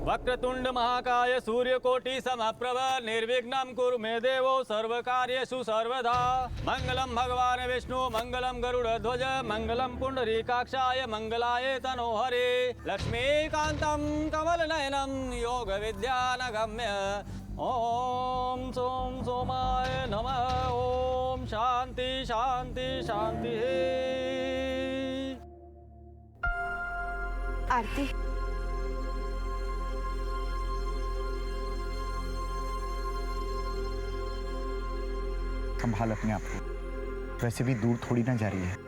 वक्रतुंड महाकाय सूर्यकोटि समप्रभ निर्विघ्नं कुरु मे देवो सर्वकार्येषु सर्वदा। मंगलम भगवान विष्णु मंगलम गरुड़ध्वज मंगलम पुंडरीकाक्षाय मंगलाय तनोहरे। लक्ष्मीकांतं कमलनयनं योग विद्यानगम्य। ओम सोम सोमाय नमः। ओम शांति शांति शांति। आरती। संभाल अपने आप को, वैसे भी दूर थोड़ी ना जा रही है।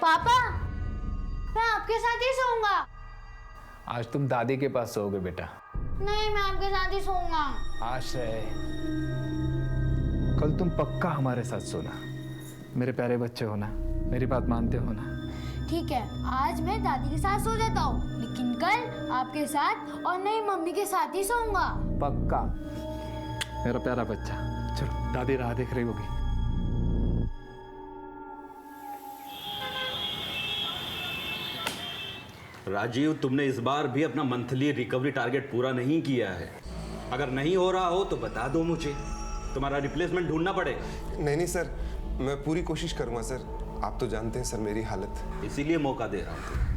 पापा, मैं आपके साथ ही सोऊंगा। आज तुम दादी के पास सोओगे बेटा। नहीं, मैं आपके साथ ही सोऊंगा। आश्रय, कल तुम पक्का हमारे साथ सोना। मेरे प्यारे बच्चे हो ना, मेरी बात मानते हो ना? ठीक है, आज मैं दादी के साथ सो जाता हूँ, लेकिन कल आपके साथ और नहीं मम्मी के साथ ही सोऊंगा। पक्का मेरा प्यारा बच्चा। चलो, दादी राह देख रही होगी। राजीव, तुमने इस बार भी अपना मंथली रिकवरी टारगेट पूरा नहीं किया है। अगर नहीं हो रहा हो तो बता दो मुझे, तुम्हारा रिप्लेसमेंट ढूंढना पड़ेगा। नहीं सर, मैं पूरी कोशिश करूंगा सर। आप तो जानते हैं सर मेरी हालत। इसीलिए मौका दे रहा हूं।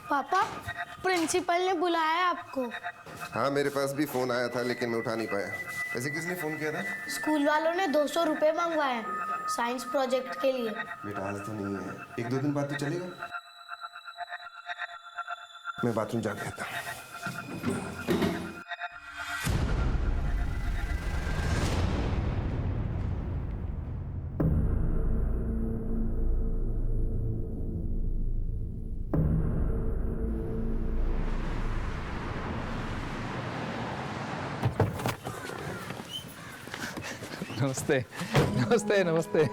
पापा, प्रिंसिपल ने बुलाया है आपको। हाँ, मेरे पास भी फोन आया था लेकिन मैं उठा नहीं पाया। वैसे किसने फोन किया था? स्कूल वालों ने 200 रुपए मंगवाए हैं साइंस प्रोजेक्ट के लिए। बेटा आज तो नहीं है, 1-2 दिन बाद तो चलेगा। मैं बाथरूम जाके आता हूँ। नमस्ते नमस्ते नमस्ते।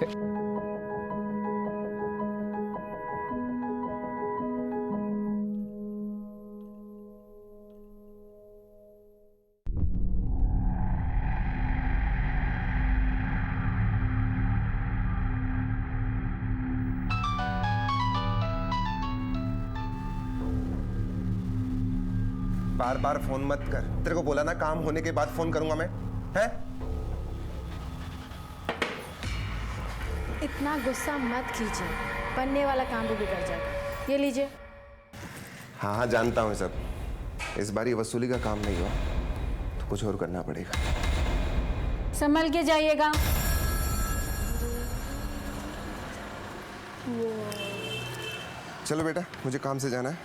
बार बार फोन मत कर। तेरे को बोला ना काम होने के बाद फोन करूंगा मैं। हैं? इतना गुस्सा मत कीजिए, बनने वाला काम भी बिगड़ जाएगा। ये लीजिए। हाँ हाँ, जानता हूँ सब। इस बार ये वसूली का काम नहीं हुआ तो कुछ और करना पड़ेगा। संभल के जाइएगा। चलो बेटा, मुझे काम से जाना है।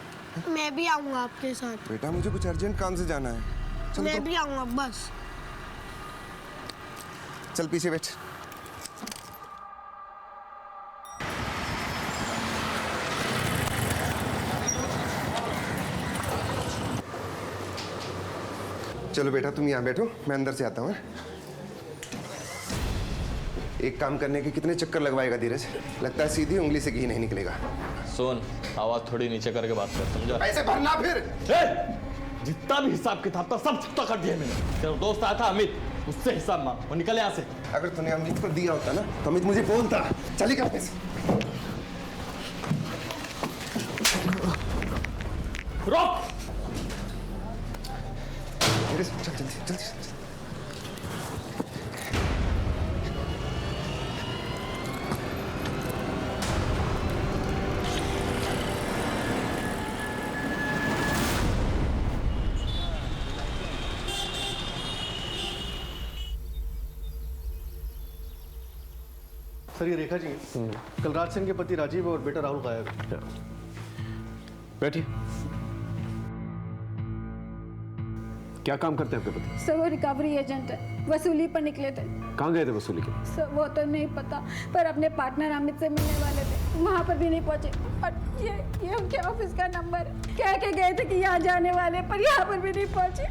मैं भी आऊंगा आपके साथ। बेटा मुझे कुछ अर्जेंट काम से जाना है। चल मैं तो। भी आऊंगा बस। चल पीछे बैठ। चलो बेटा, तुम यहाँ बैठो, मैं अंदर से आता हूँ। एक काम करने के कितने चक्कर लगवाएगा धीरज? लगता है सीधी उंगली से घी नहीं निकलेगा। सुन, आवाज थोड़ी नीचे करके बात कर, समझा? पैसे भरना फिर। जितना भी हिसाब किताब था सब चुकता कर दिया मैंने। तेरा दोस्त आया था अमित, उससे हिसाब मांग और निकल यहाँ से। अगर तूने अमित को दिया होता ना तो अमित मुझे बोलता। चली कर पैसे। रोक। चल जल्दी जल्दी। सर, ये रेखा जी कलराज सिंह के पति राजीव और बेटा राहुल गायब है। बैठिए। क्या काम करते हैं आपके पति? सर वो रिकवरी एजेंट है, वसूली पर निकले थे। कहाँ गए थे वसूली के? सर वो तो नहीं पता, पर अपने पार्टनर अमित से मिलने वाले थे, वहाँ पर भी नहीं पहुँचे। और ये उनके ऑफिस का नंबर है, कह के गए थे कि यहाँ जाने वाले, पर यहाँ पर भी नहीं पहुँचे।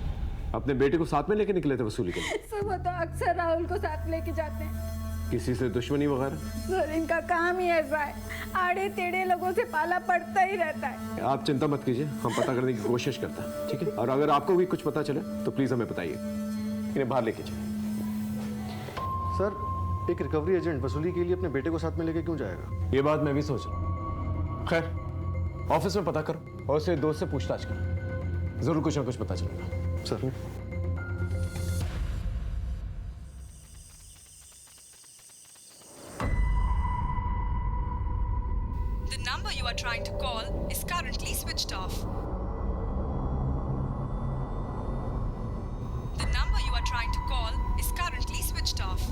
अपने बेटे को साथ में लेके निकले थे वसूली के लिए? सर वो तो अक्सर राहुल को साथ लेके जाते हैं। किसी से दुश्मनी वगैरह? सर इनका काम ही ऐसा है, आड़े टेढ़े लोगों से पाला पड़ता ही रहता है। आप चिंता मत कीजिए, हम पता करने की कोशिश करते हैं, ठीक है? और अगर आपको भी कुछ पता चले तो प्लीज हमें बताइए। इन्हें बाहर लेके जाइए। सर एक रिकवरी एजेंट वसूली के लिए अपने बेटे को साथ में लेके क्यों जाएगा? ये बात मैं भी सोच रहा हूँ। खैर ऑफिस में पता करो और उससे दोस्त से पूछताछ करो, जरूर कुछ ना कुछ पता चलेगा। Sir The number you are trying to call is currently switched off. The number you are trying to call is currently switched off.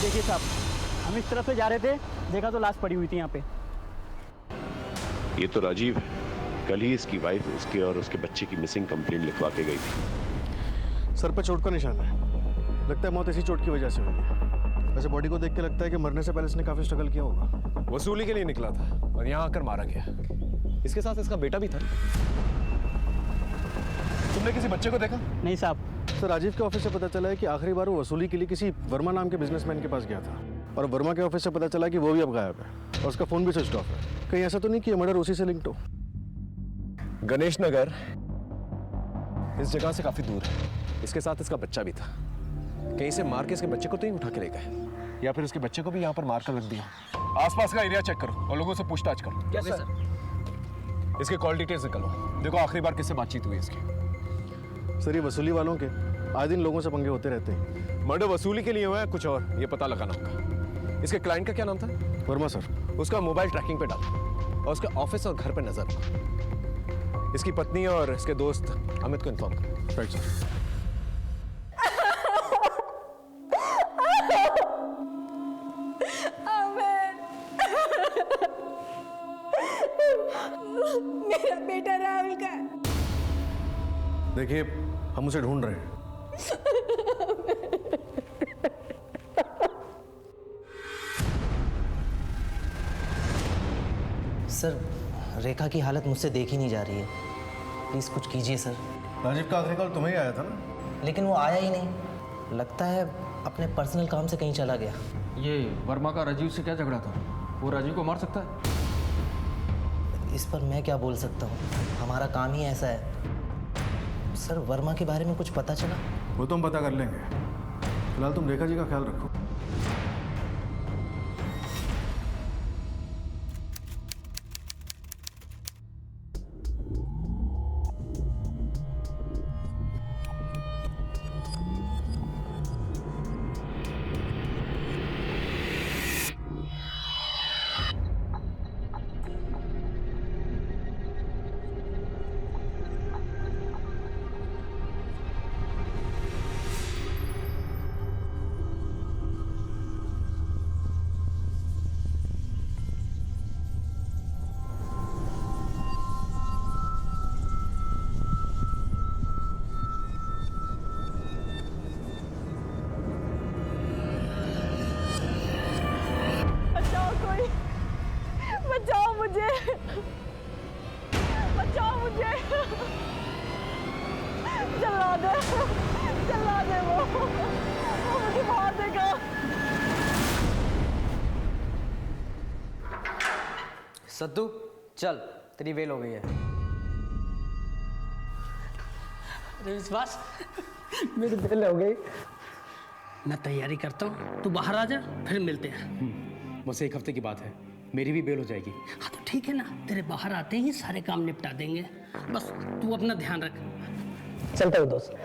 देखिए साहब, हम इस तरफ से जा रहे थे, देखा तो लाश पड़ी हुई थी यहाँ पे। ये तो राजीव है, कल ही इसकी वाइफ उसके और उसके बच्चे की मिसिंग कंप्लेंट लिखवा के गई थी। सर पर चोट का निशान है, लगता है मौत इसी चोट की वजह से हुई है। वैसे बॉडी को देख के लगता है कि मरने से पहले इसने काफी स्ट्रगल किया होगा। वसूली के लिए निकला था और यहाँ आकर मारा गया। इसके साथ इसका बेटा भी था। तुमने किसी बच्चे को देखा? नहीं साहब। सर राजीव के ऑफिस से पता चला है कि आखिरी बार वो वसूली के लिए किसी वर्मा नाम के बिजनेसमैन के पास गया था, और वर्मा के ऑफिस से पता चला कि वो भी अब गायब है और उसका फोन भी स्विच ऑफ है। कहीं ऐसा तो नहीं कि मर्डर उसी से लिंक्ड हो? गणेश नगर इस जगह से काफी दूर है। इसके साथ इसका बच्चा भी था। कहीं से मार के इसके बच्चे को तो ही उठा के ले गए, या फिर इसके बच्चे को भी यहाँ पर मार कर रख दिया। आसपास का एरिया चेक करो और लोगों से पूछताछ करो। Yes sir. इसके कॉल डिटेल्स निकालो, देखो आखिरी बार किससे बातचीत हुई इसकी। सर ये वसूली वालों के आए दिन लोगों से पंगे होते रहते हैं। मर्डर वसूली के लिए हुआ है कुछ और ये पता लगाना होगा। इसके क्लाइंट का क्या नाम था? वर्मा सर। उसका मोबाइल ट्रैकिंग पे डालो और उसके ऑफिस और घर पे नजर रखो। इसकी पत्नी और इसके दोस्त अमित को इन्फॉर्म करो। Right sir. मेरा बेटा राहुल का। देखिए हम उसे ढूंढ रहे हैं। सर रेखा की हालत मुझसे देखी नहीं जा रही है, प्लीज कुछ कीजिए सर। राजीव का आखिरी कॉल तुम्हें ही आया था ना? लेकिन वो आया ही नहीं, लगता है अपने पर्सनल काम से कहीं चला गया। ये वर्मा का राजीव से क्या झगड़ा था? वो राजीव को मार सकता है? इस पर मैं क्या बोल सकता हूँ, हमारा काम ही ऐसा है। सर वर्मा के बारे में कुछ पता चला? वो तो हम पता कर लेंगे, फिलहाल तुम रेखा जी का ख्याल रखो। बचाओ मुझे, बचाओ मुझे, जला दे वो मुझे मार देगा। सद्दू चल, तेरी वेल हो गई है। अरे विश्वास, मेरी वेल हो गई। मैं तैयारी करता हूँ, तू बाहर आ जा, फिर मिलते हैं। मुझसे एक हफ्ते की बात है, मेरी भी बेल हो जाएगी। हाँ तो ठीक है ना, तेरे बाहर आते ही सारे काम निपटा देंगे, बस तू अपना ध्यान रख। चलता हूँ दोस्त।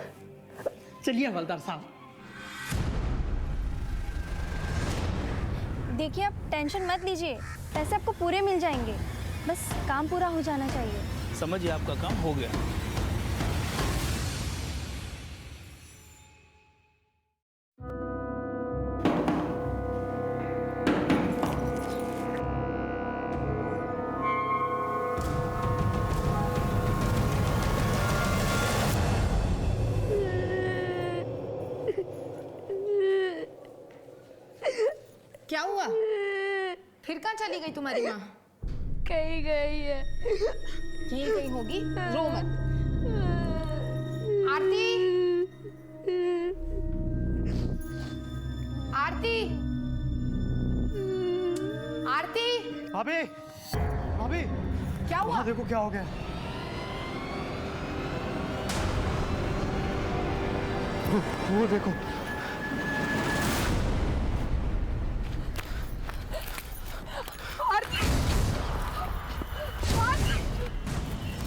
चलिए हवलदार साहब। देखिए आप टेंशन मत लीजिए, पैसे आपको पूरे मिल जाएंगे। बस काम पूरा हो जाना चाहिए। समझिए आपका काम हो गया। क्या हुआ? फिर कहाँ चली गई तुम्हारी माँ? कहीं गई है। यहीं कहीं होगी, रो मत। आरती, आरती, आरती। भाभी, भाभी, क्या हुआ? देखो क्या हो गया। वो देखो।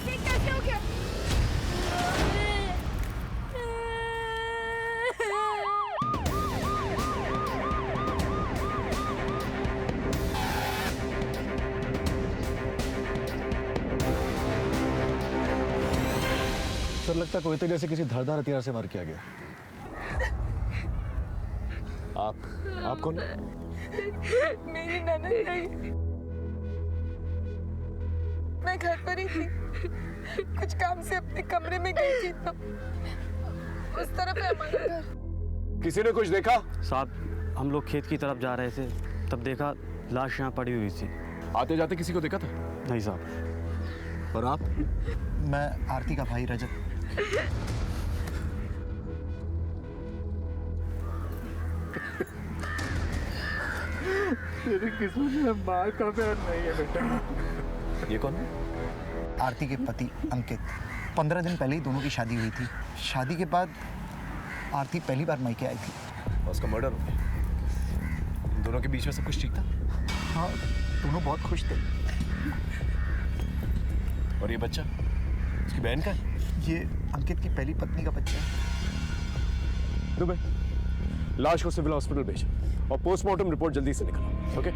ये कैसे हो गया? सर लगता है कोयते जैसे किसी धारदार हथियार से मार किया गया। आप कौन? मेरी ननद नहीं। मैं घर पर ही थी, कुछ काम से अपने कमरे में गई थी तो उस तरफ है हमारा घर। किसी ने कुछ देखा? साहब हम लोग खेत की तरफ जा रहे थे, तब देखा लाश यहाँ पड़ी हुई थी। आते जाते किसी को देखा था? नहीं साहब। और आप? मैं आरती का भाई रजत। तेरी किस्मत में माँ का प्यार नहीं है बेटा। ये कौन है? आरती के पति अंकित। 15 दिन पहले ही दोनों की शादी हुई थी। शादी के बाद आरती पहली बार मायके आई थी। और उसका मर्डर हो गया। दोनों के बीच में सब कुछ ठीक था? हाँ, दोनों बहुत खुश थे। और ये बच्चा उसकी बहन का है? ये अंकित की पहली पत्नी का बच्चा है। दुबे, लाश को सिविल हॉस्पिटल भेज और पोस्टमार्टम रिपोर्ट जल्दी से निकालो। ओके?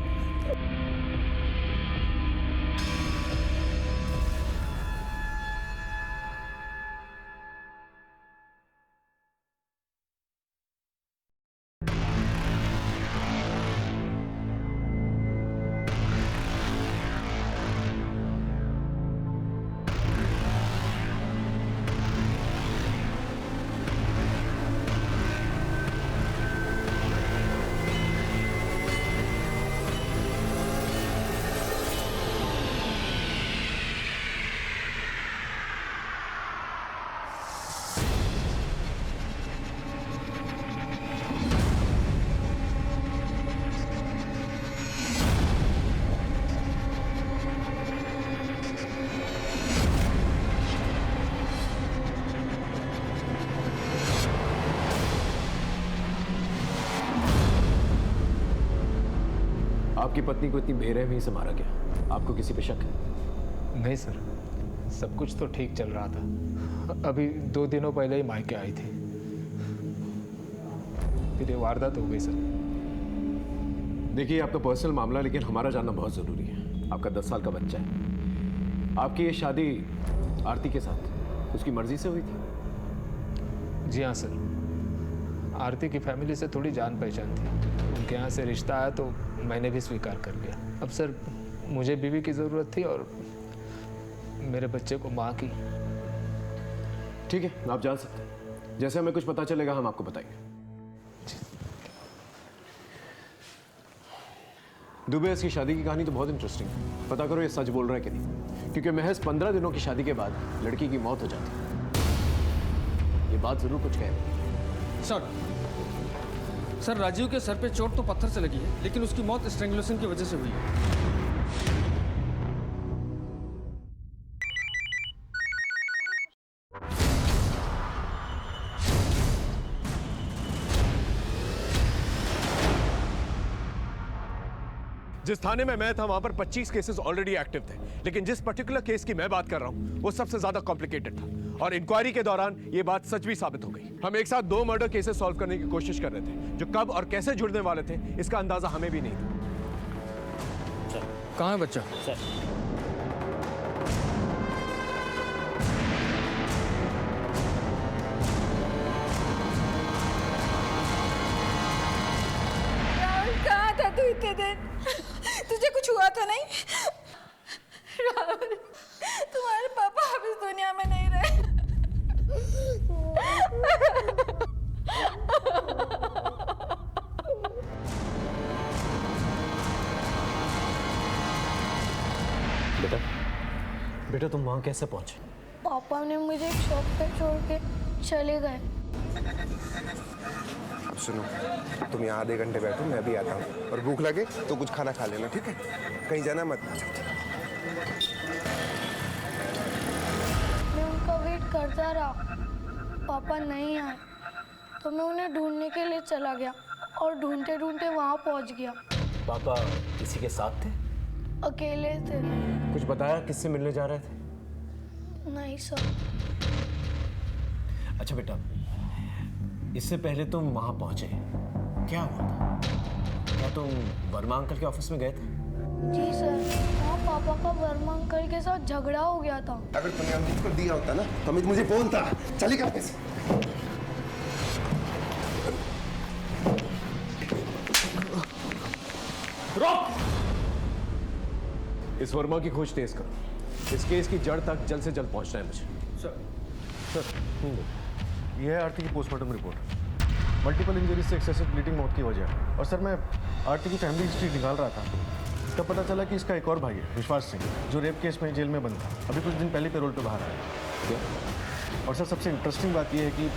आपकी पत्नी को इतनी बेरहमी से मारा गया, आपको किसी पे शक है? नहीं सर, सब कुछ तो ठीक चल रहा था। अभी 2 दिनों पहले ही मायके आई थी, फिर ये वारदात हो गई सर। देखिए आपका पर्सनल मामला, लेकिन हमारा जानना बहुत ज़रूरी है। आपका 10 साल का बच्चा है। आपकी ये शादी आरती के साथ उसकी मर्जी से हुई थी? जी हाँ सर, आरती की फैमिली से थोड़ी जान पहचान थी, उनके यहाँ से रिश्ता आया तो मैंने भी स्वीकार कर लिया। अब सर मुझे बीवी की ज़रूरत थी और मेरे बच्चे को माँ की। ठीक है, आप जान सकते हैं। जैसे हमें कुछ पता चलेगा हम आपको बताएंगे। दुबे, इसकी शादी की कहानी तो बहुत इंटरेस्टिंग है। पता करो ये सच बोल रहा है कि नहीं, क्योंकि महज 15 दिनों की शादी के बाद लड़की की मौत हो जाती है। ये बात जरूर कुछ कह रही है। सर राजीव के सर पे चोट तो पत्थर से लगी है, लेकिन उसकी मौत स्ट्रैंगुलेशन की वजह से हुई है। जिस थाने में मैं था वहां पर 25 केसेस ऑलरेडी एक्टिव थे, लेकिन जिस पर्टिकुलर केस की मैं बात कर रहा हूं वो सबसे ज्यादा कॉम्प्लिकेटेड था और इंक्वायरी के दौरान ये बात सच भी साबित हो गई। हम एक साथ 2 मर्डर केसेस सॉल्व करने की कोशिश कर रहे थे, जो कब और कैसे जुड़ने वाले थे इसका अंदाजा हमें भी नहीं था। कहाँ है बच्चा? दिन तुझे कुछ हुआ था नहीं? राहुल, तुम्हारे पापा अब इस दुनिया में नहीं रहे। बेटा तुम वहाँ कैसे पहुँचे? पापा ने मुझे एक शॉप पे छोड़ के चले गए। अब सुनो, तुम यहाँ आधे घंटे बैठो, मैं भी आता हूँ। और भूख लगे तो कुछ खाना खा लेना, ठीक है? कहीं जाना मत। मैं उनका वेट करता रहा, पापा नहीं आए तो मैं उन्हें ढूंढने के लिए चला गया और ढूंढते ढूंढते वहाँ पहुँच गया। पापा किसी के साथ थे? अकेले थे। कुछ बताया किससे मिलने जा रहे थे? नहीं सर। अच्छा बेटा, इससे पहले तुम वहाँ पहुँचे, क्या हुआ था? क्या तुम वर्मा अंकल के ऑफिस में गए थे? जी सर, वहाँ पापा का वर्मा अंकल के साथ झगड़ा हो गया था। अगर तुमने अमित को दिया होता ना तो अमित मुझे बोलता। चली कहाँ से? इस वर्मा की खोज तेज करो। इस केस की जड़ तक जल्द से जल्द पहुंचना है मुझे। सर ये है आरती की पोस्टमार्टम रिपोर्ट। मल्टीपल इंजरीज से एक्सेसिव ब्लीडिंग मौत की वजह है। और सर मैं आरती की फैमिली हिस्ट्री निकाल रहा था, तब पता चला कि इसका एक और भाई है, विश्वास सिंह, जो रेप केस में जेल में बंद था। अभी कुछ दिन पहले पैरोल पे बाहर आया। और सर सबसे इंटरेस्टिंग बात यह है कि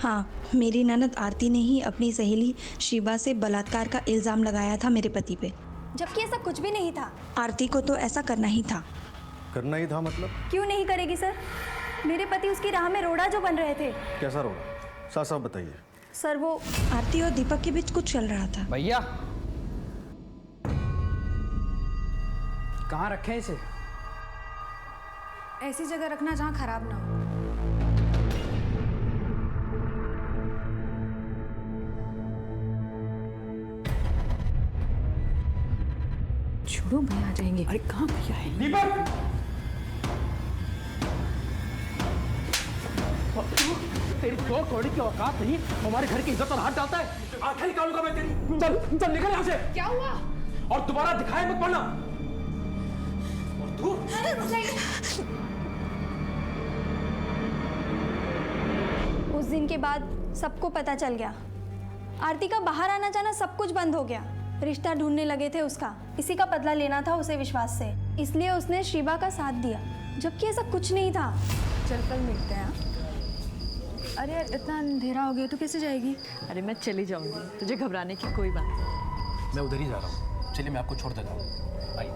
हाँ, मेरी ननद आरती ने ही अपनी सहेली शिवा से बलात्कार का इल्ज़ाम लगाया था मेरे पति पे, जबकि ऐसा कुछ भी नहीं था। आरती को तो ऐसा करना ही था। करना ही था मतलब? क्यों नहीं करेगी सर? मेरे पति उसकी राह में रोड़ा जो बन रहे थे। कैसा रोड़ा? साफ साफ बताइए। सर वो आरती और दीपक के बीच कुछ चल रहा था। भैया कहाँ रखे इसे? ऐसी जगह रखना जहाँ खराब ना हो। छोड़ो, भैया आ जाएंगे। अरे कहाँ भैया है? दीपक! तेरी दो कौड़ी की औकात नहीं, हमारे घर की इज्जत और हाथ डालता है। आंखें निकालूंगा मैं तेरी। चल चल निकल यहाँ से। क्या हुआ? और दोबारा दिखाई मत पड़ना। और तू? उस दिन के बाद सबको पता चल गया। आरती का बाहर आना जाना सब कुछ बंद हो गया। रिश्ता ढूंढने लगे थे उसका, इसी का बदला लेना था उसे विश्वास से, इसलिए उसने शिवा का साथ दिया, जबकि ऐसा कुछ नहीं था। चल कल मिलते हैं। अरे यार इतना अंधेरा हो गया तो कैसे जाएगी? अरे मैं चली जाऊंगी, तुझे घबराने की कोई बात नहीं। मैं उधर ही जा रहा हूँ। चलिए मैं आपको छोड़ देता हूँ। आइए।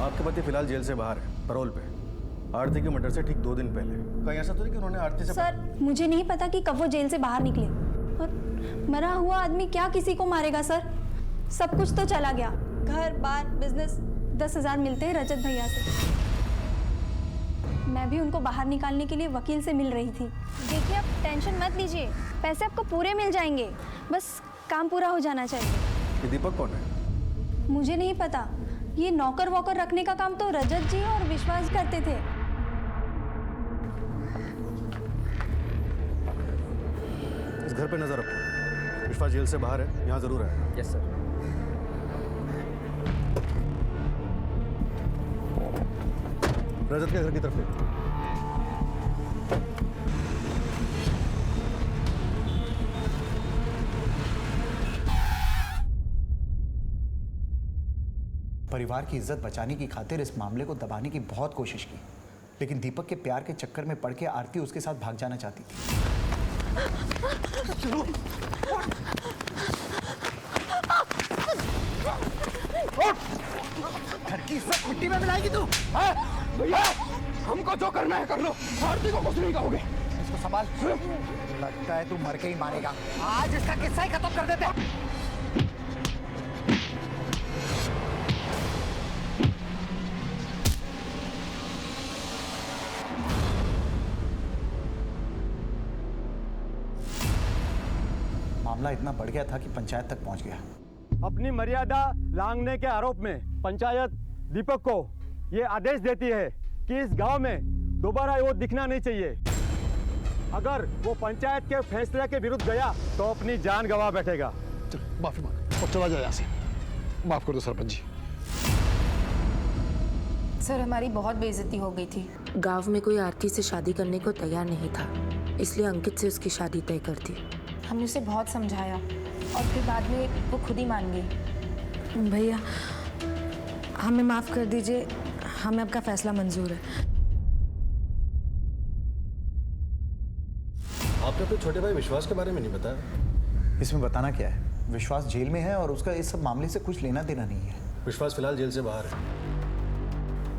आपके पति फिलहाल जेल से बाहर है, पैरोल पे। आरती के मर्डर से ठीक 2 दिन पहले। कहीं ऐसा तो नहीं कि उन्होंने आरती से? सर मुझे नहीं पता कि कब वो जेल से बाहर निकले। और मरा हुआ आदमी क्या किसी को मारेगा सर? सब कुछ तो चला गया, घर बार बिजनेस। 10,000 मिलते हैं रजत भैया से। मैं भी उनको बाहर निकालने के लिए वकील से मिल रही थी। देखिए आप टेंशन मत लीजिए, पैसे आपको पूरे मिल जाएंगे, बस काम पूरा हो जाना चाहिए। ये दीपक कौन है? मुझे नहीं पता, ये नौकर वॉकर रखने का काम तो रजत जी और विश्वास करते थे। इस घर पे नजर रखो। विश्वास जेल से बाहर है, यहाँ जरूर है। Yes sir. रजत के घर की तरफ देखो। परिवार की इज्जत बचाने की खातिर इस मामले को दबाने की बहुत कोशिश की, लेकिन दीपक के प्यार के चक्कर में पड़ के आरती उसके साथ भाग जाना चाहती थी। घर की इज्जत मिट्टी में मिलाएगी तू? भैया हमको जो करना है कर लो, आरती को कुछ नहीं कहोगे। इसको संभाल। लगता है तू मर के ही मारेगा। आज इसका किस्सा ही खत्म कर देते हैं। मामला इतना बढ़ गया था कि पंचायत तक पहुंच गया। अपनी मर्यादा लांघने के आरोप में पंचायत दीपक को ये आदेश देती है कि इस गांव में दोबारा वो दिखना नहीं चाहिए। अगर वो पंचायत के फैसले के विरुद्ध गया तो अपनी जान गंवा बैठेगा। माफी मांग और चला जाए यहाँ से। माफ कर दो सरपंच जी। सर हमारी बहुत बेइज्जती हो गई थी। गांव में कोई आरती से शादी करने को तैयार नहीं था, इसलिए अंकित से उसकी शादी तय कर दी। हमने उसे बहुत समझाया और फिर बाद में वो खुद ही मान गई। भैया हमें माफ़ कर दीजिए, हमें आपका फैसला मंजूर है। आपने अपने छोटे भाई विश्वास के बारे में नहीं बताया। इसमें बताना क्या है? विश्वास जेल में है और उसका इस सब मामले से कुछ लेना देना नहीं है। विश्वास फिलहाल जेल से बाहर है,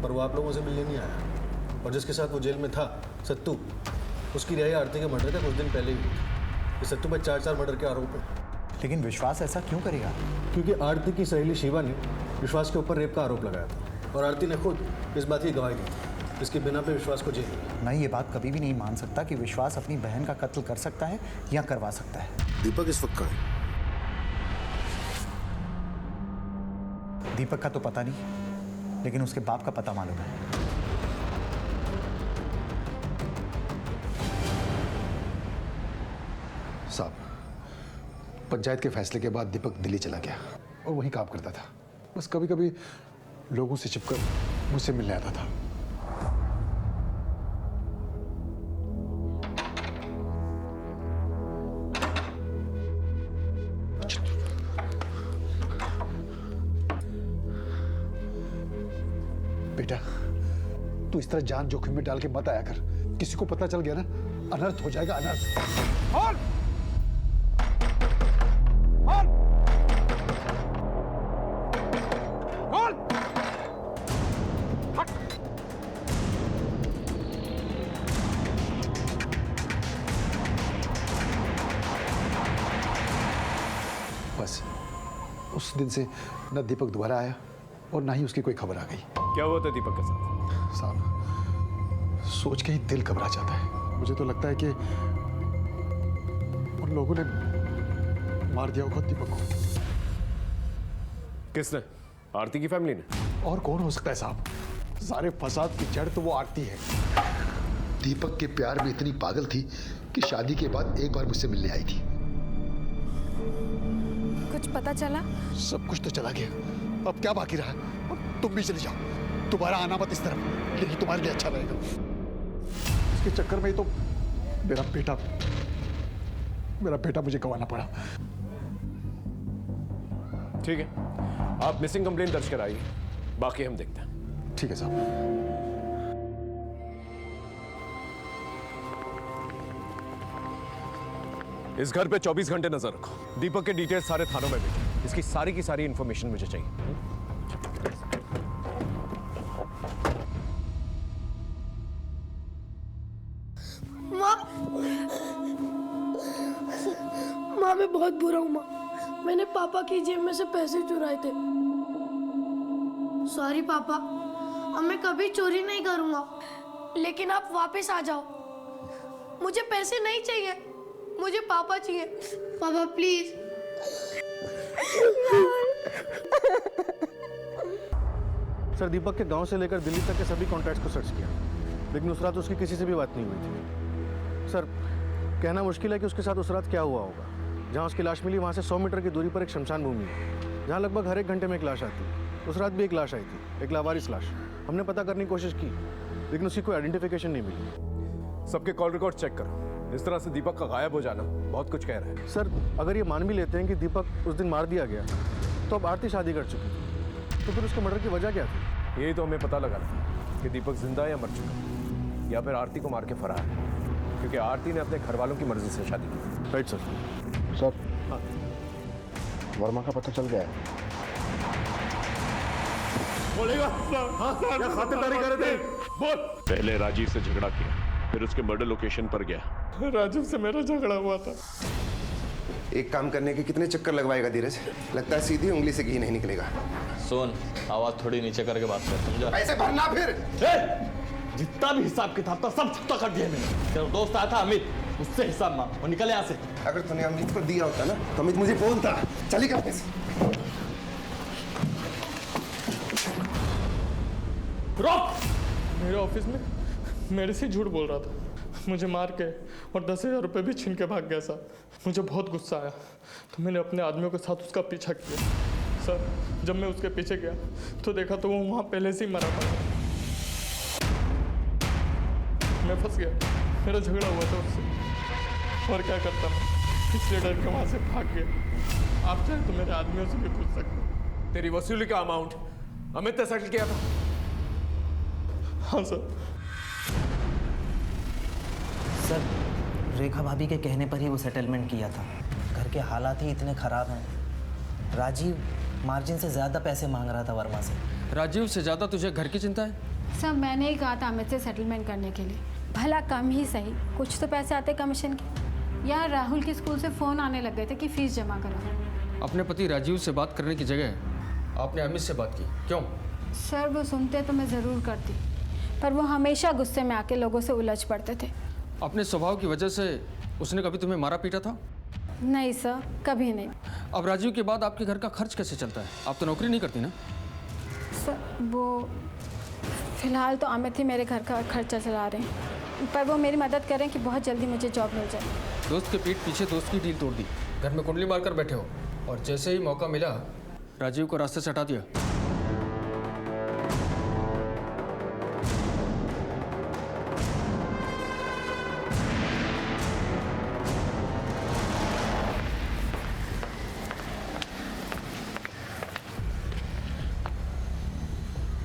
पर वो आप लोगों से मिलने नहीं आया। और जिसके साथ वो जेल में था, सत्तू, उसकी रिहाई आरती के मर्डर के कुछ दिन पहले ही हुई थी। सत्तू पर 4 मर्डर के आरोप हैं। लेकिन विश्वास ऐसा क्यों करेगा? क्योंकि आरती की सहेली शिवा ने विश्वास के ऊपर रेप का आरोप लगाया था और आरती ने खुद इस बात की गवाही दी थी। इसके बिना पे विश्वास को जेल में। मैं ये बात कभी भी नहीं मान सकता कि विश्वास अपनी बहन का कत्ल कर सकता है या करवा सकता है। दीपक इस वक्त कहाँ है? दीपक का तो पता नहीं, लेकिन उसके बाप का पता मालूम है। साहब, पंचायत के फैसले के बाद दीपक दिल्ली चला गया और वहीं काम करता था। बस कभी कभी लोगों से छिपकर मुझसे मिलने आता था। बेटा, तू इस तरह जान जोखिम में डाल के मत आया कर। किसी को पता चल गया ना, अनर्थ हो जाएगा, अनर्थ। और बस उस दिन से न दीपक दोबारा आया और ना ही उसकी कोई खबर आ गई। क्या हुआ था दीपक के साथ? साहब, सोच के ही दिल घबरा जाता है। मुझे तो लगता है कि उन लोगों ने मार दिया होगा दीपक को। किसने? आरती की फैमिली ने? और कौन हो सकता है साहब? सारे फसाद की जड़ तो वो आरती है। दीपक के प्यार में इतनी पागल थी कि शादी के बाद एक बार मुझसे मिलने आई थी। कुछ पता चला? सब कुछ तो चला गया, अब क्या बाकी रहा? तुम भी चली जाओ, दोबारा आना मत इस तरफ, लेकिन तुम्हारे लिए अच्छा रहेगा। इसके चक्कर में ही तो मेरा बेटा मुझे गंवाना पड़ा। ठीक है, आप मिसिंग कंप्लेंट दर्ज कराइए, बाकी हम देखते हैं। ठीक है साहब। इस घर पे 24 घंटे नजर रखो। दीपक के डिटेल्स सारे थानों में भेजो। इसकी सारी की सारी इंफॉर्मेशन मुझे चाहिए। माँ मैं बहुत बुरा हूँ माँ। मैंने पापा की जेब में से पैसे चुराए थे। सॉरी पापा, अब मैं कभी चोरी नहीं करूँगा। लेकिन आप वापस आ जाओ। मुझे पैसे नहीं चाहिए, मुझे पापा चाहिए। पापा प्लीज। सर, दीपक के गांव से लेकर दिल्ली तक के सभी कॉन्टैक्ट्स को सर्च किया, लेकिन उस रात उसकी किसी से भी बात नहीं हुई थी। सर, कहना मुश्किल है कि उसके साथ उस रात क्या हुआ होगा। जहां उसकी लाश मिली वहां से 100 मीटर की दूरी पर एक शमशान भूमि है, जहां लगभग हर 1 घंटे में एक लाश आती है। उस रात भी एक लाश आई थी, एक लावारिस लाश। हमने पता करने की कोशिश की, लेकिन उसकी कोई आइडेंटिफिकेशन नहीं मिली। सबके कॉल रिकॉर्ड चेक करो। इस तरह से दीपक का गायब हो जाना बहुत कुछ कह रहा है। सर, अगर ये मान भी लेते हैं कि दीपक उस दिन मार दिया गया, तो अब आरती शादी कर चुकी थी, तो फिर उसके मर्डर की वजह क्या थी? यही तो हमें पता लगाना था कि दीपक जिंदा है या मर चुका, या फिर आरती को मार के फरार है, क्योंकि आरती ने अपने घर वालों की मर्जी से शादी की। Right sir. सर, वर्मा का पता चल गया है। बोलेगा? हाँ सर, क्या खातिरदारी कर रहे थे? बोल। पहले राजीव से झगड़ा किया, फिर उसके मर्डर लोकेशन पर गया। राजीव से मेरा झगड़ा हुआ था। एक काम करने के कितने चक्कर लगवाएगा धीरज? लगता है सीधी उंगली से घी नहीं निकलेगा। सुन, आवाज थोड़ी नीचे करके बात कर, समझा? पैसे भरना फिर। जितना भी हिसाब किताब था सब चुकता कर दिया मैंने। तेरा दोस्त आया था अमित, उससे हिसाब मांग और निकले यहाँ से। अगर तूने अमित को दिया होता ना तो अमित मुझे बोलता। चली कर पैसे। मेरे ऑफिस में मेरे से झूठ बोल रहा था, मुझे मार के और 10,000 रुपये भी छीन के भाग गया सर। मुझे बहुत गुस्सा आया तो मैंने अपने आदमियों के साथ उसका पीछा किया सर। जब मैं उसके पीछे गया तो देखा तो वो वहाँ पहले से ही मरा पड़ा। मैं फंस गया, मेरा झगड़ा हुआ था उससे, और क्या करता मैं, इसलिए डर के वहाँ से भाग गया। आप चाहे तो मेरे आदमियों से भी पूछ सकते हो। तेरी वसूली का अमाउंट अमित ने सेटल किया था? हाँ सर। सर, रेखा भाभी के कहने पर ही वो सेटलमेंट किया था। घर के हालात ही इतने खराब हैं। राजीव मार्जिन से ज़्यादा पैसे मांग रहा था वर्मा से। राजीव से ज़्यादा तुझे घर की चिंता है? सब मैंने ही कहा था अमित से सेटलमेंट करने के लिए। भला कम ही सही, कुछ तो पैसे आते कमीशन के। यार राहुल के स्कूल से फ़ोन आने लग गए थे कि फ़ीस जमा करो। अपने पति राजीव से बात करने की जगह आपने अमित से बात की, क्यों? सर वो सुनते तो मैं ज़रूर करती, पर वो हमेशा गुस्से में आके लोगों से उलझ पड़ते थे। अपने स्वभाव की वजह से उसने कभी तुम्हें मारा पीटा था? नहीं सर, कभी नहीं। अब राजीव के बाद आपके घर का खर्च कैसे चलता है? आप तो नौकरी नहीं करती ना? सर वो फिलहाल तो अमित ही मेरे घर का खर्चा चला रहे हैं, पर वो मेरी मदद करें कि बहुत जल्दी मुझे जॉब मिल जाए। दोस्त के पीठ पीछे दोस्त की डील तोड़ दी, घर में कुंडली मारकर बैठे हो, और जैसे ही मौका मिला राजीव को रास्ते से हटा दिया।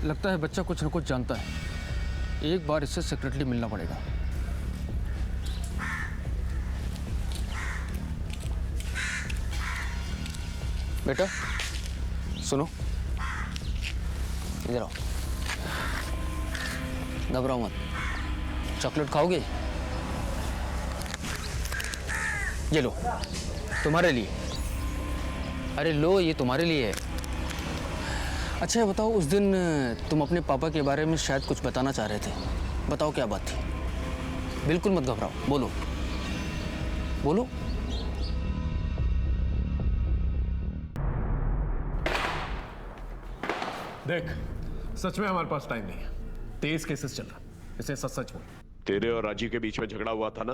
लगता है बच्चा कुछ न कुछ जानता है। एक बार इससे सीक्रेटली मिलना पड़ेगा। बेटा सुनो, इधर आओ। घबराओ मत। चॉकलेट खाओगे? ये लो, तुम्हारे लिए। अरे लो, ये तुम्हारे लिए है। अच्छा ये बताओ, उस दिन तुम अपने पापा के बारे में शायद कुछ बताना चाह रहे थे। बताओ क्या बात थी? बिल्कुल मत घबराओ, बोलो बोलो। देख, सच में हमारे पास टाइम नहीं है। 23 केसेस चल रहा, इसे सच सच बोल। तेरे और राजीव के बीच में झगड़ा हुआ था ना?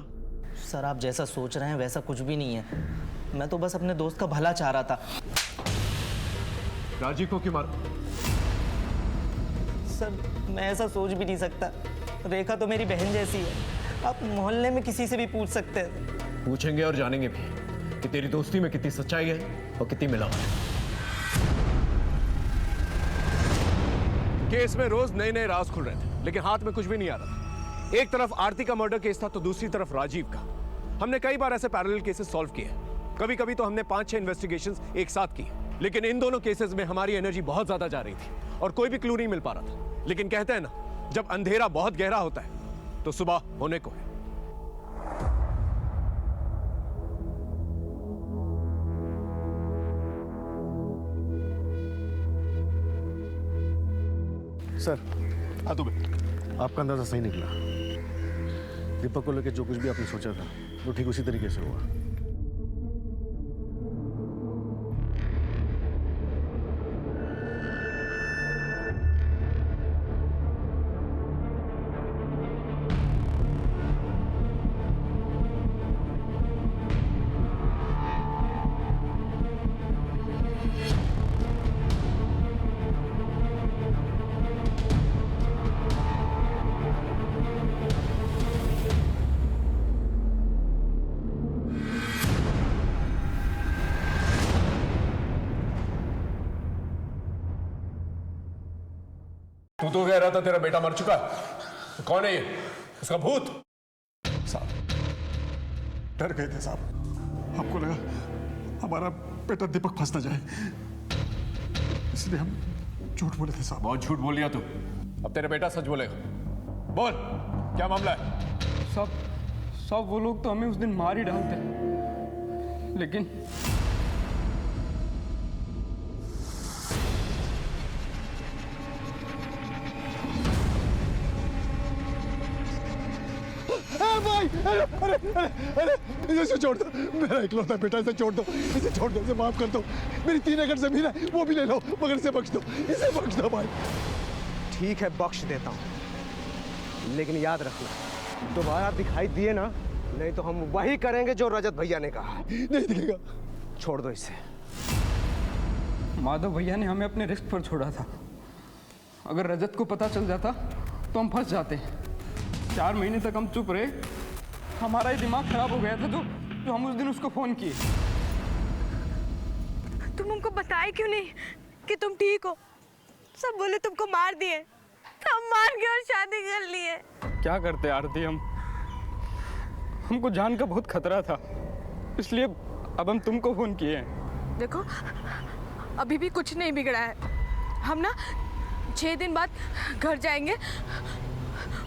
सर आप जैसा सोच रहे हैं वैसा कुछ भी नहीं है। मैं तो बस अपने दोस्त का भला चाह रहा था। राजीव को क्यों मारा? सर मैं ऐसा सोच भी नहीं सकता। रेखा तो मेरी बहन जैसी है। आप मोहल्ले में किसी से भी पूछ सकते हैं। पूछेंगे और जानेंगे भी कि तेरी दोस्ती में कितनी सच्चाई है और कितनी मिलावट है। केस में रोज नए नए राज खुल रहे थे, लेकिन हाथ में कुछ भी नहीं आ रहा था। एक तरफ आरती का मर्डर केस था तो दूसरी तरफ राजीव का। हमने कई बार ऐसे पैरेलल केसेस सॉल्व किए। कभी कभी तो हमने 5-6 इन्वेस्टिगेशंस एक साथ किए, लेकिन इन दोनों केसेस में हमारी एनर्जी बहुत ज्यादा जा रही थी और कोई भी क्लू नहीं मिल पा रहा था। लेकिन कहते हैं ना, जब अंधेरा बहुत गहरा होता है तो सुबह होने को है। सर आपका अंदाजा सही निकला। दीपक को लेकर जो कुछ भी आपने सोचा था वो ठीक उसी तरीके से हुआ। तू तो कह रहा था तेरा बेटा मर चुका है। कौन है ये? इसका भूत? साहब डर गए थे साहब। हमको लगा हमारा बेटा दीपक फंस ना जाए, इसलिए हम झूठ बोले थे साहब। बहुत झूठ बोल लिया तू। अब तेरा बेटा सच बोलेगा। बोल, क्या मामला है? सब वो लोग तो हमें उस दिन मार ही डालते, लेकिन भाई, इसे छोड़ दो। मेरा इकलौता बेटा, इसे छोड़ दो, इसे छोड़ दो, इसे माफ कर दो। मेरी 3 एकड़ जमीन है वो भी ले लो, मगर इसे बख्श दो, इसे बख्श दो भाई। ठीक है बख्श देता हूँ, लेकिन याद रखना, दोबारा दिखाई दिए ना, नहीं तो हम वही करेंगे जो रजत भैया ने कहा है। नहीं दिखेगा। छोड़ दो इसे। माधव भैया ने हमें अपने रिस्क पर छोड़ा था। अगर रजत को पता चल जाता तो हम फंस जाते। 4 महीने तक हम चुप रहे, हमारा ही दिमाग खराब हो गया था जो हम उस दिन उसको फोन किए। तुम हमको बताए क्यों नहीं कि तुम ठीक हो? सब बोले तुमको मार दिए, हम मान गए और शादी कर लिए। क्या करते आरती, हमको जान का बहुत खतरा था, इसलिए अब हम तुमको फोन किए हैं। देखो अभी भी कुछ नहीं बिगड़ा है। हम ना 6 दिन बाद घर जाएंगे,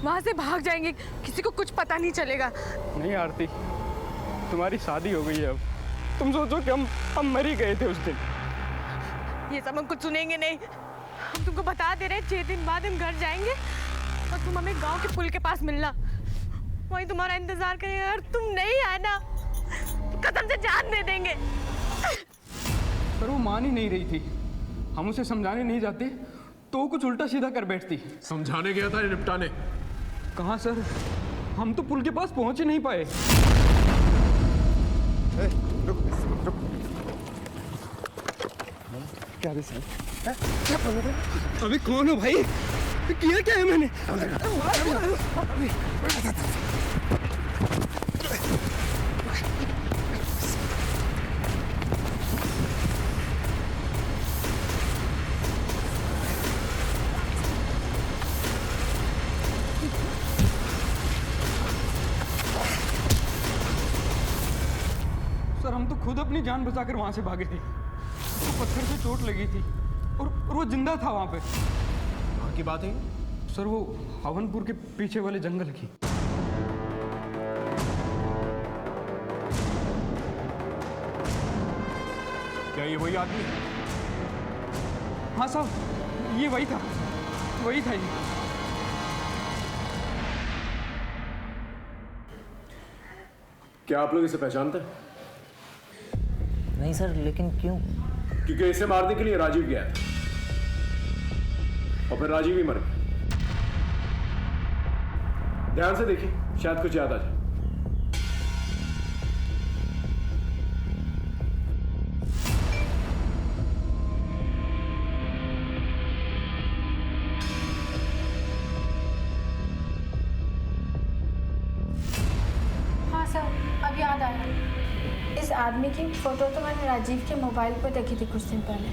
वहां से भाग जाएंगे, किसी को कुछ पता नहीं चलेगा। नहीं आरती, तुम्हारी शादी हो गई है अब। तुम सोचो कि हम मर ही गए थे उस दिन। ये सब हम कुछ सुनेंगे नहीं। हम तुमको बता दे रहे हैं 6 दिन बाद हम घर जाएंगे और तुम हमें गांव के पुल के पास मिलना, वहीं तुम्हारा इंतजार करेंगे। अगर तुम नहीं आए ना तो कसम से जान दे देंगे। पर वो मान ही नहीं रही थी। हम उसे समझाने नहीं जाते तो वो कुछ उल्टा सीधा कर बैठती। समझाने गया था निपटाने। कहाँ सर, हम तो पुल के पास पहुंच ही नहीं पाए। क्या सर? अभी कौन हो भाई? किया क्या है मैंने? सर हम तो खुद अपनी जान बचाकर वहां से भागे थे। उसको पत्थर से चोट लगी थी और वो जिंदा था वहां पे। वहां की बात है सर, वो हवनपुर के पीछे वाले जंगल की। क्या ये वही आदमी? हाँ साहब, ये वही था ये। क्या आप लोग इसे पहचानते हैं? नहीं सर, लेकिन क्यों? क्योंकि इसे मारने के लिए राजीव गया था और फिर राजीव ही मर गया। ध्यान से देखिए, शायद कुछ याद आ जाए। हाँ सर, अब याद आया। इस आदमी की फोटो तो मैंने राजीव के मोबाइल पर देखी थी कुछ दिन पहले।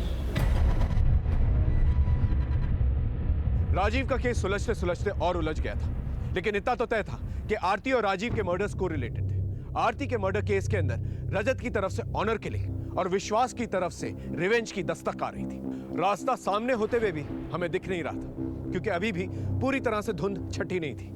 राजीव का केस सुलझते सुलझते और उलझ गया था, लेकिन इतना तो तय था कि आरती और राजीव के मर्डर्स को रिलेटेड थे। आरती के मर्डर केस के अंदर रजत की तरफ से ऑनर किलिंग और विश्वास की तरफ से रिवेंज की दस्तक आ रही थी। रास्ता सामने होते हुए भी हमें दिख नहीं रहा था, क्योंकि अभी भी पूरी तरह से धुंध छटी नहीं थी।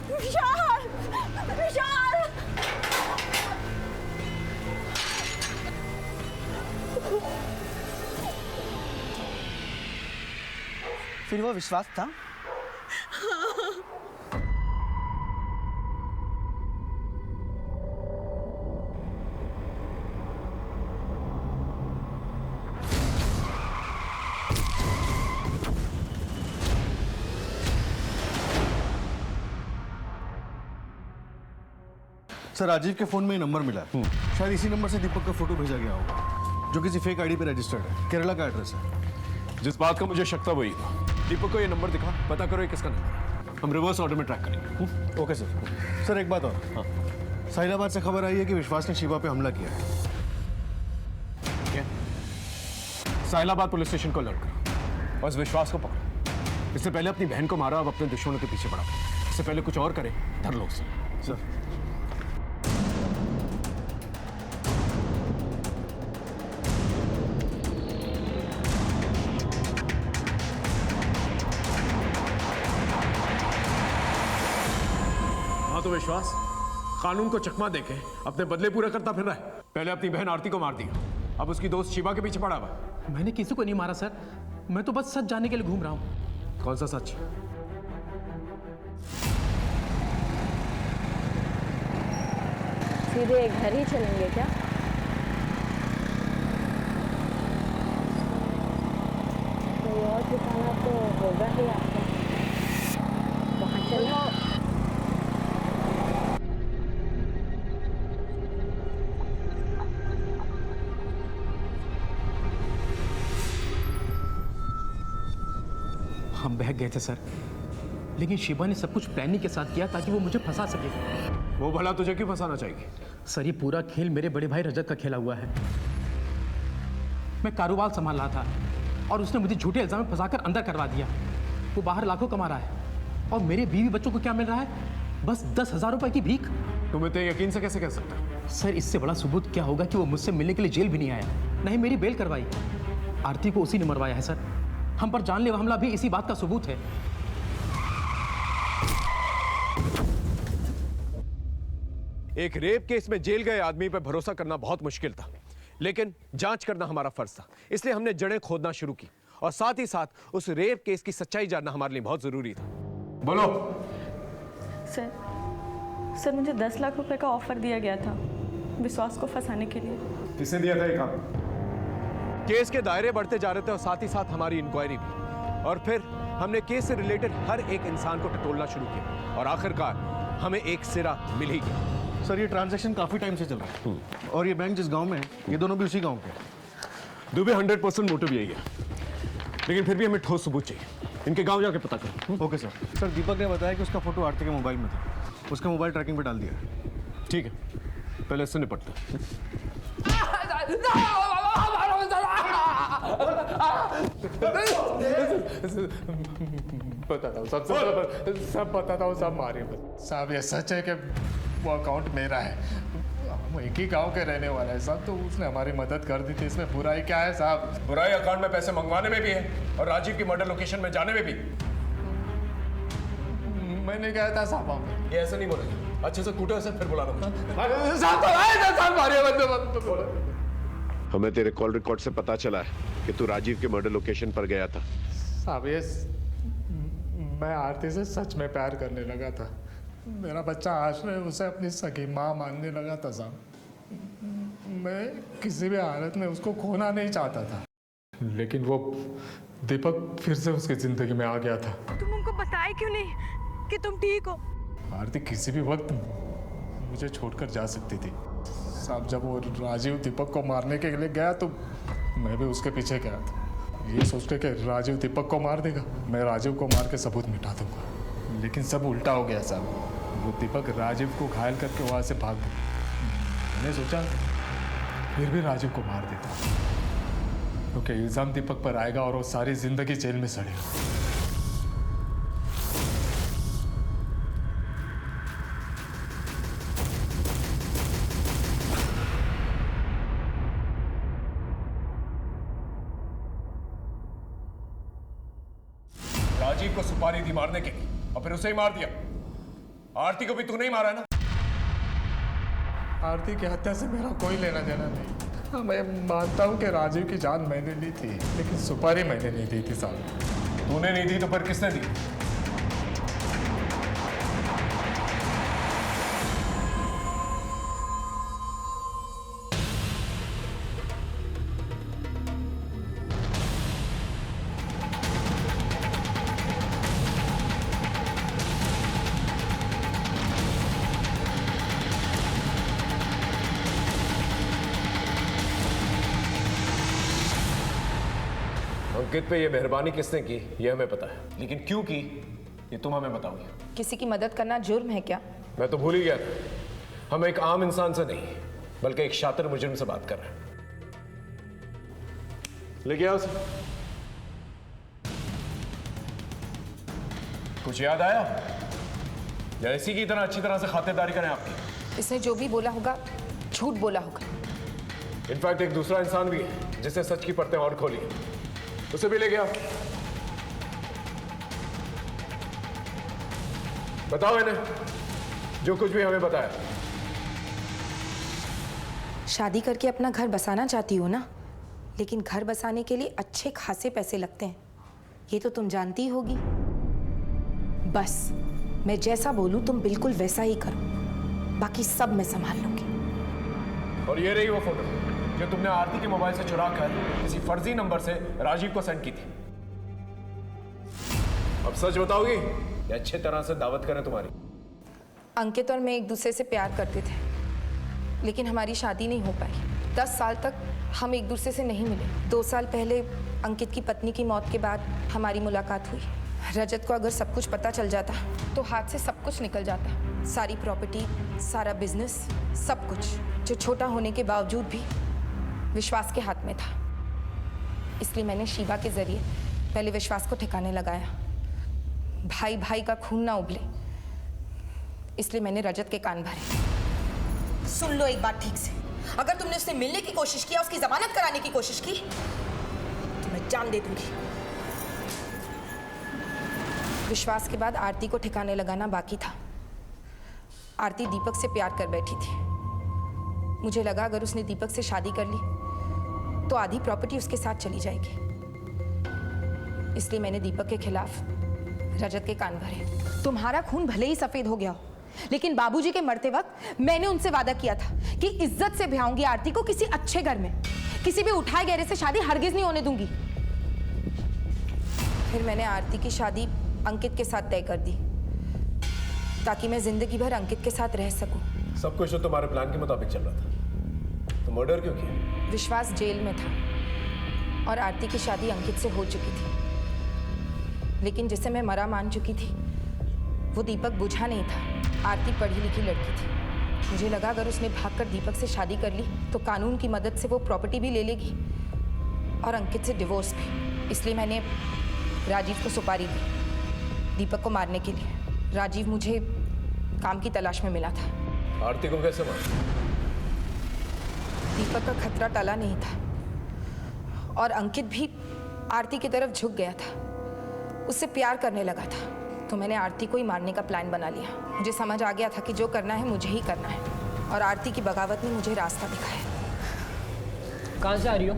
विशाल! फिर वो विश्वास था? सर, राजीव के फोन में ये नंबर मिला है। शायद इसी नंबर से दीपक का फोटो भेजा गया होगा, जो किसी फेक आईडी पे रजिस्टर्ड है। केरला का एड्रेस है। जिस बात का मुझे शक था वही। दीपक को ये नंबर दिखा, पता करो ये किसका नंबर है। हम रिवर्स ऑर्डर में ट्रैक करेंगे। Okay sir. सर एक बात और, साहिलाबाद से खबर आई है कि विश्वास ने शिवा पे हमला किया है। क्या? साहिलाबाद पुलिस स्टेशन को अलर्ट करो और इस विश्वास को पकड़ो। इससे पहले अपनी बहन को मारा, अब अपने दुश्मनों के पीछे पड़ा। इससे पहले कुछ और करे, धर लो उसे। सर हाँ तो विश्वास कानून को चकमा देके अपने बदले पूरा करता फिर रहा है। पहले अपनी बहन आरती को मार दिया, अब उसकी दोस्त शिवा के पीछे पड़ा हुआ। मैंने किसी को नहीं मारा सर, मैं तो बस सच जानने के लिए घूम रहा हूँ। कौन सा सच? सीधे घर ही चलेंगे क्या? कोई और ठिकाना तो होगा ही आपका, वहाँ चलो। हम बहक गए थे सर, लेकिन शिवा ने सब कुछ प्लानिंग के साथ किया ताकि वो मुझे फंसा सके। वो भला तुझे क्यों फंसाना चाहिए? सर ये पूरा खेल मेरे बड़े भाई रजत का खेला हुआ है। मैं कारोबार संभाल रहा था और उसने मुझे झूठे इल्जाम में फंसाकर अंदर करवा दिया। वो बाहर लाखों कमा रहा है और मेरे बीवी बच्चों को क्या मिल रहा है? बस 10,000 रुपए की भीख। तुम इतने यकीन से कैसे कह सकते हो? सर इससे बड़ा सबूत क्या होगा कि वो मुझसे मिलने के लिए जेल भी नहीं आया, नहीं मेरी बेल करवाई। आरती को उसी ने मरवाया है सर। हम पर जानलेवा हमला भी इसी बात का सबूत है। एक रेप केस में जेल गए आदमी पर भरोसा करना बहुत मुश्किल था, लेकिन जांच करना हमारा फर्ज था, इसलिए हमने जड़ें खोदना शुरू की और साथ ही साथ उस रेप केस की सच्चाई जानना हमारे लिए बहुत जरूरी था। बोलो। सर मुझे 10 लाख रुपए का ऑफर दिया गया था विश्वास को फंसाने के लिए। किसने दिया था ये काम? केस के दायरे बढ़ते जा रहे थे और साथ ही साथ हमारी इंक्वायरी भी, और फिर हमने केस से रिलेटेड हर एक इंसान को टटोलना शुरू किया और आखिरकार हमें एक सिरा मिल ही गया। सर ये ट्रांजैक्शन काफी टाइम से चल रहा है और ये बैंक जिस गांव में है ये दोनों भी उसी गांव के हैं। दुबे 100% मोटिव यही है, लेकिन फिर भी हमें ठोस सबूत चाहिए। इनके गांव जाके पता करो। Okay sir. सर दीपक ने बताया कि उसका फोटो आरती के मोबाइल में था, उसका मोबाइल ट्रैकिंग पे डाल दिया है। ठीक है, पहले इससे निपटते हैं। बताता हूँ सब बताता हूँ, सब मारे साहब। ये सच है कि वो अकाउंट मेरा है, हम एक ही गांव के रहने वाले हैं साहब, तो उसने हमारी मदद कर दी थी। इसमें बुराई क्या है साहब? बुराई अकाउंट में पैसे मंगवाने में भी है और राजीव की मर्डर लोकेशन में जाने में भी। मैंने कहा था साहब, ये ऐसे नहीं बोलेंगे, अच्छे से कूटे से फिर बुलाना। हमें तेरे कॉल रिकॉर्ड से पता चला है कि तू राजीव के मर्डर लोकेशन पर गया था। साहब ये मैं आरती से सच में प्यार करने लगा था। मेरा बच्चा आश्रय उसे अपनी सगी माँ मानने लगा था साहब। मैं किसी भी हालत में उसको खोना नहीं चाहता था, लेकिन वो दीपक फिर से उसकी जिंदगी में आ गया था। तुम उनको बताए क्यों नहीं कि तुम ठीक हो? आरती किसी भी वक्त मुझे छोड़कर जा सकती थी साहब। जब वो राजीव दीपक को मारने के लिए गया तो मैं भी उसके पीछे गया था, ये सोच के कि राजीव दीपक को मार देगा, मैं राजीव को मार के सबूत मिटा दूंगा। लेकिन सब उल्टा हो गया साहब। वो दीपक राजीव को घायल करके वहाँ से भाग गया। मैंने सोचा फिर भी राजीव को मार देता, क्योंकि इल्ज़ाम दीपक पर आएगा और वो सारी जिंदगी जेल में सड़ेगा। राजीव को सुपारी दी मारने के लिए और फिर उसे ही मार दिया। आरती को भी तू नहीं मारा ना? आरती की हत्या से मेरा कोई लेना देना नहीं। मैं मानता हूँ कि राजीव की जान मैंने ली थी, लेकिन सुपारी मैंने नहीं दी थी साहब। तूने नहीं दी तो फिर किसने दी? अंकित पे ये मेहरबानी किसने की ये हमें पता है, लेकिन क्यों की ये तुम हमें बताओगे। किसी की मदद करना जुर्म है क्या? मैं तो भूल ही गया था, हम एक आम इंसान से नहीं बल्कि एक शातिर मुजरिम से बात कर रहे हैं। लेके आओ उसे। कुछ याद आया या इसी की तरह अच्छी तरह से खातिरदारी करें आपकी? इसने जो भी बोला होगा झूठ बोला होगा। इनफैक्ट एक दूसरा इंसान भी है जिसने सच की परतें और खोली, उसे भी ले गया। बताओ इन्हें जो कुछ भी हमें बताया। शादी करके अपना घर बसाना चाहती हो ना, लेकिन घर बसाने के लिए अच्छे खासे पैसे लगते हैं, ये तो तुम जानती होगी। बस मैं जैसा बोलूं तुम बिल्कुल वैसा ही करो, बाकी सब मैं संभाल लूंगी। और ये रही वो फोटो जो तुमने आरती के मोबाइल से चुरा कर किसी फर्जी नंबर से राजीव को सेंड की थी। अब सच बताओगी या अच्छे तरह से दावत करें तुम्हारी? अंकित और मैं एक दूसरे से प्यार करते थे, लेकिन हमारी शादी नहीं हो पाई। 10 साल तक हम एक दूसरे से नहीं मिले। 2 साल पहले अंकित की पत्नी की मौत के बाद हमारी मुलाकात हुई। रजत को अगर सब कुछ पता चल जाता तो हाथ से सब कुछ निकल जाता, सारी प्रॉपर्टी, सारा बिजनेस, सब कुछ जो छोटा होने के बावजूद भी विश्वास के हाथ में था। इसलिए मैंने शिवा के जरिए पहले विश्वास को ठिकाने लगाया। भाई भाई का खून ना उबले, इसलिए मैंने रजत के कान भरे। सुन लो एक बात ठीक से, अगर तुमने उससे मिलने की कोशिश किया, उसकी जमानत कराने की कोशिश की, तो मैं जान दे दूंगी। विश्वास के बाद आरती को ठिकाने लगाना बाकी था। आरती दीपक से प्यार कर बैठी थी। मुझे लगा अगर उसने दीपक से शादी कर ली तो आधी प्रॉपर्टी उसके साथ चली जाएगी, इसलिए मैंने दीपक के खिलाफ रजत के कान भरे। तुम्हारा खून भले ही सफेद हो गया हो, लेकिन बाबूजी के मरते वक्त मैंने उनसे वादा किया था कि इज्जत से ब्याहूंगी आरती को किसी अच्छे घर में, किसी भी उठाए गहरे से शादी हरगिज नहीं होने दूंगी। फिर मैंने आरती की शादी अंकित के साथ तय कर दी, ताकि मैं जिंदगी भर अंकित के साथ रह सकूं। सब कुछ तो तुम्हारे प्लान के मुताबिक चल रहा था, तो मर्डर क्यों किया? विश्वास जेल में था और आरती की शादी अंकित से हो चुकी थी, लेकिन जिसे मैं मरा मान चुकी थी वो दीपक बुझा नहीं था। आरती पढ़ी लिखी लड़की थी। मुझे लगा अगर उसने भागकर दीपक से शादी कर ली तो कानून की मदद से वो प्रॉपर्टी भी ले लेगी और अंकित से डिवोर्स भी। इसलिए मैंने राजीव को सुपारी दी दीपक को मारने के लिए। राजीव मुझे काम की तलाश में मिला था। आरती को कैसे मारा? दीपक का खतरा टला नहीं था और अंकित भी आरती की तरफ झुक गया था, उससे प्यार करने लगा था। तो मैंने आरती को ही मारने का प्लान बना लिया। मुझे समझ आ गया था कि जो करना है मुझे ही करना है, और आरती की बगावत ने मुझे रास्ता दिखाया। कहाँ से आ रही हो?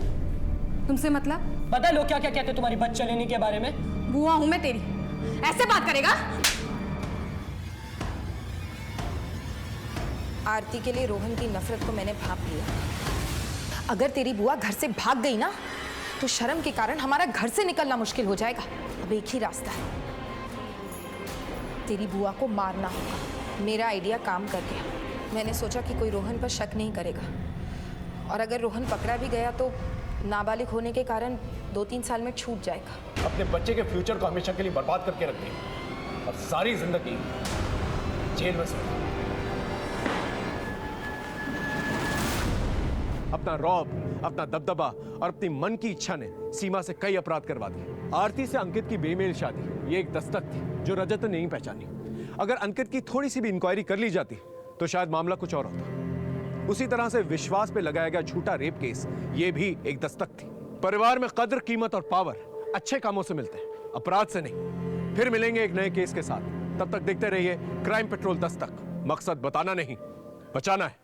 तुमसे मतलब? पता है लोग क्या क्या कहते तुम्हारी बच्चा लेने के बारे में? बुआ हूं मैं तेरी, ऐसे बात करेगा? आरती के लिए रोहन की नफरत को मैंने भांप लिया। अगर तेरी बुआ घर से भाग गई ना तो शर्म के कारण हमारा घर से निकलना मुश्किल हो जाएगा। अब एक ही रास्ता है, तेरी बुआ को मारना होगा। मेरा आइडिया काम कर गया। मैंने सोचा कि कोई रोहन पर शक नहीं करेगा, और अगर रोहन पकड़ा भी गया तो नाबालिग होने के कारण 2-3 साल में छूट जाएगा। अपने बच्चे के फ्यूचर को हमेशा के लिए बर्बाद करके रख दी और सारी जिंदगी जेल में से। अपना रौब, अपना दबदबा और अपनी मन की इच्छा ने सीमा से कई अपराध करवा दिए। आरती से अंकित की बेमेल शादी ये एक दस्तक थी जो रजत ने नहीं पहचानी। अगर अंकित की थोड़ी सी भी इंक्वायरी कर ली जाती तो शायद मामला कुछ और होता। उसी तरह से विश्वास पे लगाया गया झूठा रेप केस ये भी एक दस्तक थी। परिवार में कद्र, कीमत और पावर अच्छे कामों से मिलते हैं, अपराध से नहीं। फिर मिलेंगे एक नए केस के साथ। तब तक देखते रहिए क्राइम पेट्रोल दस्तक। मकसद बताना नहीं, बचाना है।